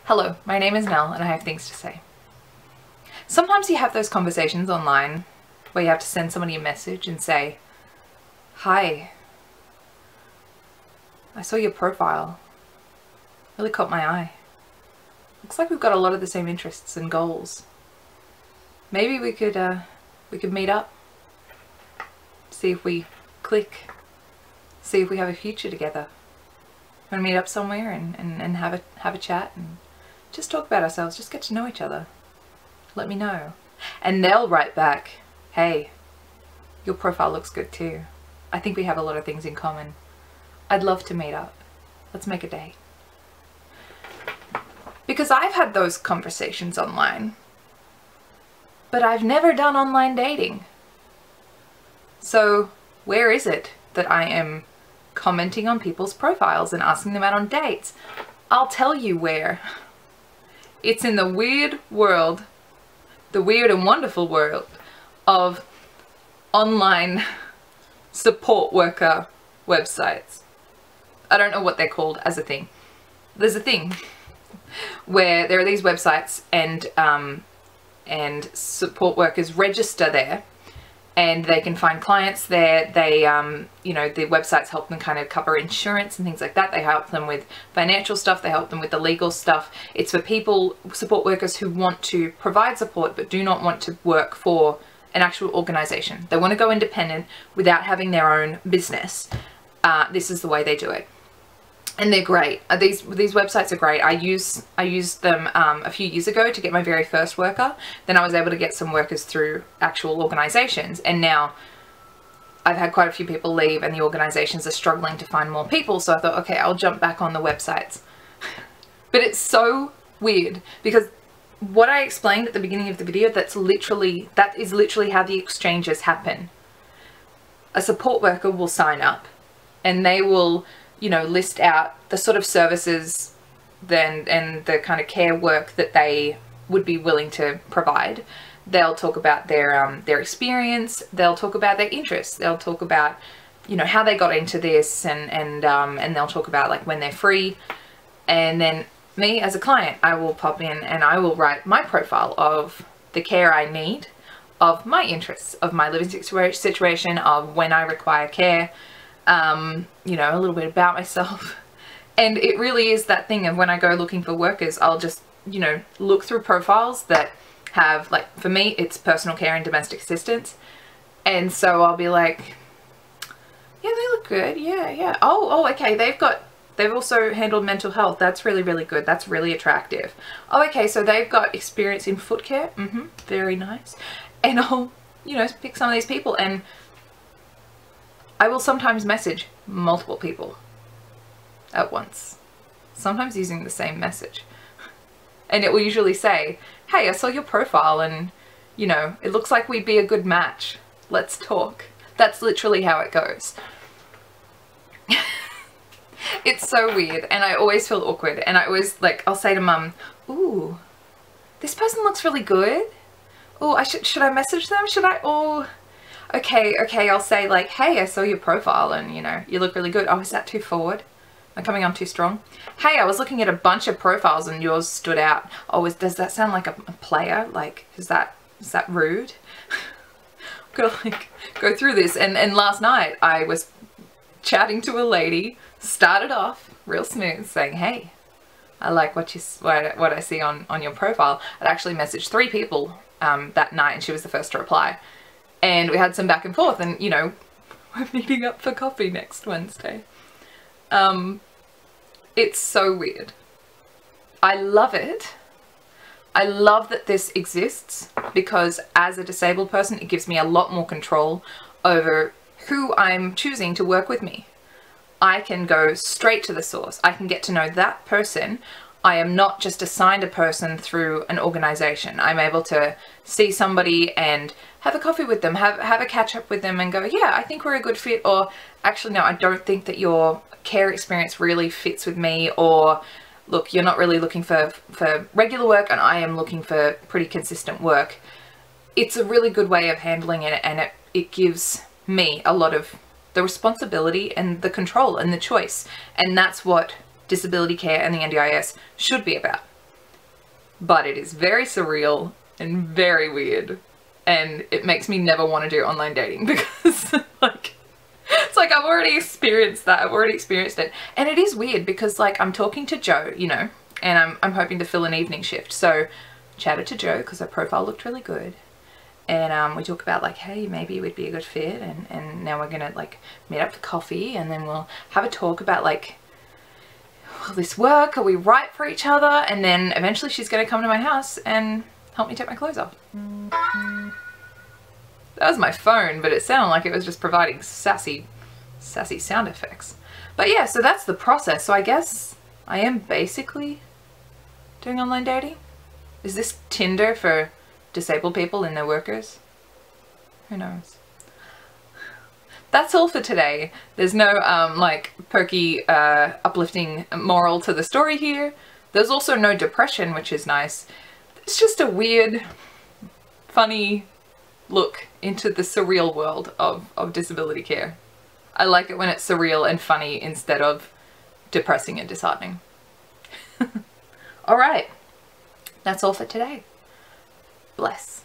Hello, my name is Nell and I have things to say. Sometimes you have those conversations online where you have to send somebody a message and say, "Hi, I saw your profile. Really caught my eye. Looks like we've got a lot of the same interests and goals. Maybe we could meet up, see if we click, see if we have a future together. Want to meet up somewhere and have a chat and just talk about ourselves, just get to know each other. Let me know." And they'll write back, "Hey, your profile looks good too. I think we have a lot of things in common. I'd love to meet up. Let's make a date." Because I've had those conversations online, but I've never done online dating. So where is it that I am commenting on people's profiles and asking them out on dates? I'll tell you where. It's in the weird world, the weird and wonderful world of online support worker websites. I don't know what they're called as a thing. There's a thing where there are these websites and support workers register there and they can find clients there. They, you know, the websites help them kind of cover insurance and things like that. They help them with financial stuff. They help them with the legal stuff. It's for people, support workers who want to provide support but do not want to work for an actual organization. They want to go independent without having their own business. This is the way they do it. And they're great. These websites are great. I used them a few years ago to get my very first worker. Then I was able to get some workers through actual organizations. And now I've had quite a few people leave and the organizations are struggling to find more people. So I thought, okay, I'll jump back on the websites. But it's so weird because what I explained at the beginning of the video, that is literally how the exchanges happen. A support worker will sign up and they will, you know, list out the sort of services and the kind of care work that they would be willing to provide. They'll talk about their experience. They'll talk about their interests. They'll talk about, you know, how they got into this and they'll talk about like when they're free. And then me as a client, I will pop in and I will write my profile of the care I need, of my interests, of my living situation, of when I require care. You know, a little bit about myself. And it really is that thing of when I go looking for workers, I'll just, you know, look through profiles that have, like, for me, it's personal care and domestic assistance. And so I'll be like, yeah, they look good. Yeah. Oh, okay. They've also handled mental health. That's really, really good. That's really attractive. Oh, okay. So they've got experience in foot care. Very nice. And I'll, you know, pick some of these people, and I will sometimes message multiple people at once, sometimes using the same message. And it will usually say, "Hey, I saw your profile and, you know, it looks like we'd be a good match. Let's talk." That's literally how it goes. It's so weird and I always feel awkward, and I always, like, I'll say to mum, "Ooh, this person looks really good. Oh, should I message them? Should I? Oh, okay, I'll say like, 'Hey, I saw your profile and, you know, you look really good.' Oh, is that too forward? Am I coming on too strong? 'Hey, I was looking at a bunch of profiles and yours stood out.' Oh, does that sound like a player? Like, is that rude?" I'm gonna like go through this. And last night I was chatting to a lady, started off real smooth saying, "Hey, I like what I see on your profile." I'd actually messaged 3 people that night and she was the first to reply. And we had some back and forth, and, you know, we're meeting up for coffee next Wednesday. It's so weird. I love it. I love that this exists because as a disabled person, it gives me a lot more control over who I'm choosing to work with me. I can go straight to the source. I can get to know that person. I am not just assigned a person through an organization. I'm able to see somebody and have a coffee with them, have a catch up with them and go, "Yeah, I think we're a good fit," or "Actually, no, I don't think that your care experience really fits with me," or "Look, you're not really looking for regular work and I am looking for pretty consistent work." It's a really good way of handling it, and it gives me a lot of the responsibility and the control and the choice. And that's what disability care and the NDIS should be about. but it is very surreal and very weird, and it makes me never want to do online dating because like, it's like I've already experienced that. I've already experienced it. And it is weird because like I'm talking to Joe, you know, and I'm hoping to fill an evening shift. So chatted to Joe because her profile looked really good. And we talk about like, hey, maybe we'd be a good fit. And now we're going to like meet up for coffee, and then we'll have a talk about like, will this work? Are we right for each other? And then eventually she's going to come to my house and help me take my clothes off. That was my phone, but it sounded like it was just providing sassy sound effects. But yeah, so that's the process. So I guess I am basically doing online dating. Is this Tinder for disabled people and their workers? Who knows? That's all for today. There's no like perky, uplifting moral to the story here. There's also no depression, which is nice. It's just a weird, funny look into the surreal world of disability care. I like it when it's surreal and funny instead of depressing and disheartening. Alright, that's all for today. Bless.